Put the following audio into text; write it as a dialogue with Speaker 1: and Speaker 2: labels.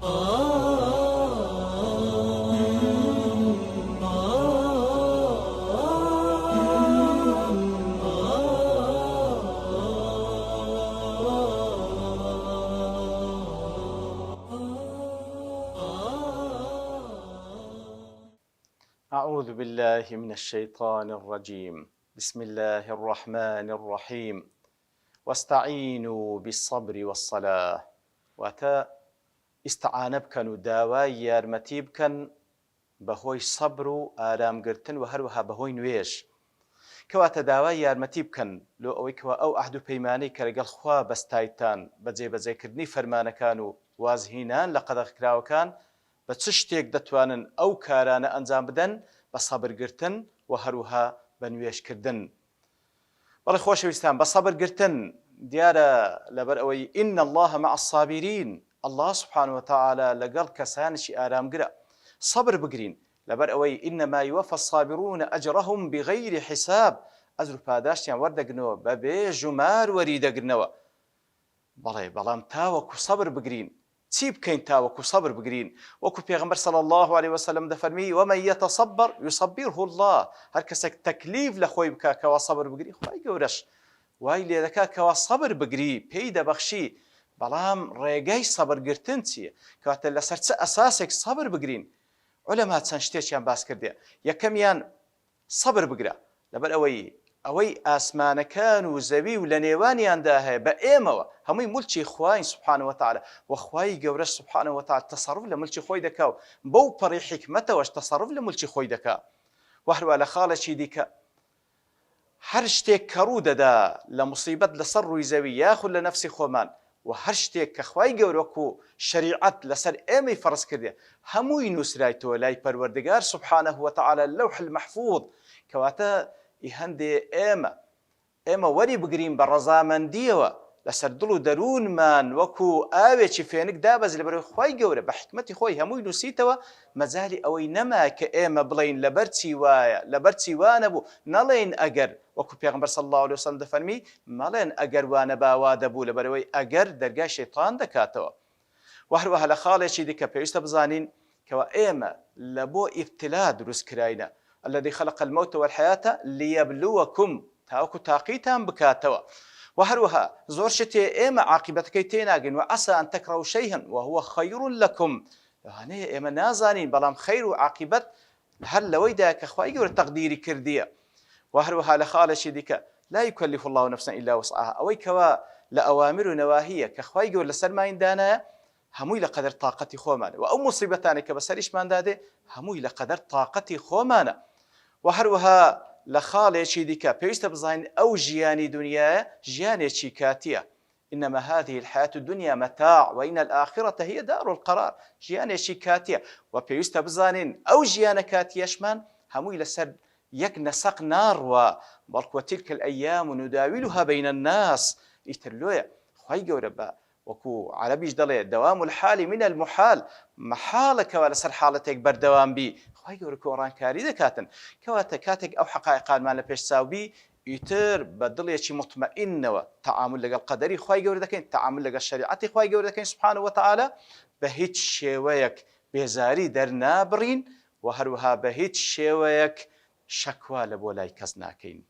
Speaker 1: أعوذ بالله من الشيطان الرجيم بسم الله الرحمن الرحيم واستعينوا بالصبر والصلاة واتا استعانة بكن وداوای یارمەتی بکەن بەهۆی سەبر و ئارامگرتن و هەروەها بەهۆی نوێژ کەواتە داوای یارمەتی بکەن لۆ ئەوەی کەوا ئەو عەهد و پەیمانەی کە لەگەڵ خوا بەستایتان بە جێبەجێکردنی فەرمانەکان و وازهینان لە قەدەغکراوەکان بە چ شتێک دەتوانن ئەو کارانە ئەنجام بدەن بە سەبرگرتن و هەروەها بە نوێژکردن. بەڵێ خۆشەویستان بە سەبرگرتن دیارە لەبەر ئەوەی ئین الله مع الصابرین، الله سبحانه وتعالى لەگەڵ کەسانێکی ئارامگرە. سەبر بگرین لەبەر ئەوەی ئینەما یوەفە الصابرون ئەجرەهم بغەیری حیساب، ئەجر و پاداشتیان وەردەگرنەوە بەبێ ژمار وەریدەگرنەوە. بەڵام تاوەکو سەبر بگرین. چی بکەین تاوەکو سەبر بگرین؟ وەکو پێغەمبەر صلی الله عليه وسلم دەفەرمی ومن يتصبر يصبره الله، هەر کەسێک تەکلیف لە خۆی بکا کەوا سەبر بگری خوای گەورەش وای لێ دەکا کەوا سەبر بگری پێی دەبەخشی. بەڵام ڕێگەی سەبرگرتن چییە؟ کەواتە لەسەر چ ئەساسێک سەبر بگرین؟ عولەما چەند شتێکیان باس کردێ. یەکەمیان سەبر بگرە لەبەر ئەوەی ئاسمانەکان و زەوی و لە نێوانیاندا هەیە بە ئێمەوە هەمووی مولکی خوای سبحانه وتعالى و خوای گەورەش سبحانه وتعالى تەسەڕف لە مولکی خۆی دەکا و بەو پەڕی حیکمەتەوەش تەسەڕف لە مولکی خۆی دەکا. و هەروە لە خاڵێکی دیکە هەر شتێک کە ڕوو دەدا لە موسیبەت لەسەر ڕووی زەوی یاخود لە نەفسی خۆمان و هەر شتێک کە خوای گەورە و شەریعەت لەسەر ئێمەی فەرز کردێ هەمووی نووسرایتەوە لای پەروەردگار سبحانه وتعالى لەوح المەحفوظ. کەواتە هەندێ ئێمە وەری بگرین بە ڕەزامەندیەوە لەسەر دڵ و دەروونمان وەکو ئاوێکی فێنک دابەز لە بەرەوەی خوای گەورە بە حکمەتی خۆی هەمووی نووسیتەوە. مەجالی ئەوەی نەما کە ئێمە بڵین لەبەر چی وایە لەبەر چی وانە بوو، نەڵێن ئەگەر، وەکو پێغەمبەر صلی الله عليه وسلم دەفەرمی مەڵێن ئەگەر وانە باوا دەبوو لەبەرەوەی ئەگەر دەرگای شەیطان دەکاتەوە. و هەروەها لە خاڵێکی دیکە پێویستە بزانین کەوا ئێمە لە بۆ ئیبتلا دروست کراینە. الذي خلق الموت والحياة ليبلوكم، تاوكو تاقيتان بكاتوا. وهروها زور شتي إما عاقبتك تيناجن وعسى أن تكرهوا شيئا وهو خير لكم. يعني إما نازانين بلام خير وعاقبت هل لويدا كخواي يقول تقديري كردية. وهروها لخالة شديك لا يكلف الله نفسا إلا وسعها، أوي كوا لأوامر ونواهية كخواي يقول لسلمين دانا هموي لقدر طاقتي خومانه و ئەو مصیبەتانێک کە بەسەریشمان دادێ همووی لەقەدەر طاقەتی خۆمانە. و هەروەها لە خاڵێکی دیکە پێویستە بزانین ئەو ژیانی دنیایە ژیانێکی کاتیە. إنما هذه الحياة الدنيا متاع وإن الآخرة هي دار القرار. ژیانێکی کاتیە و پێویستە بزانین ئەو ژیانە کاتیەشمان همووی لەسەر یەک نەسەق ناڕوە، بەڵکو وتلك الأيام نداولها بين الناس. ئیتر لۆیە خوای گەورە بە وەکو عەرەبیش دەڵێ دوام الحال من المحال، مەحاڵەکەوە لەسەر حاڵەتێک بەردەوام بی خوای گەورە کۆڕانکاری دەکاتن. کەواتە کاتێک ئەو حەقایقانمان لە پێش چاوبی ئیتر بە دڵێکی مطمئینەوە تەعامل لەگەڵ قەدەری خوای گەورە دەکەین، تەعامل لەگەڵ شەریعەتی خوای گەورە دەکەین سبحانه وتعالى، بە هیچ شێوەیەک بێزاری دەرنابڕین و هەروەها بە هیچ شێوەیەک شەکوا لە بۆ لای کەس ناکەین.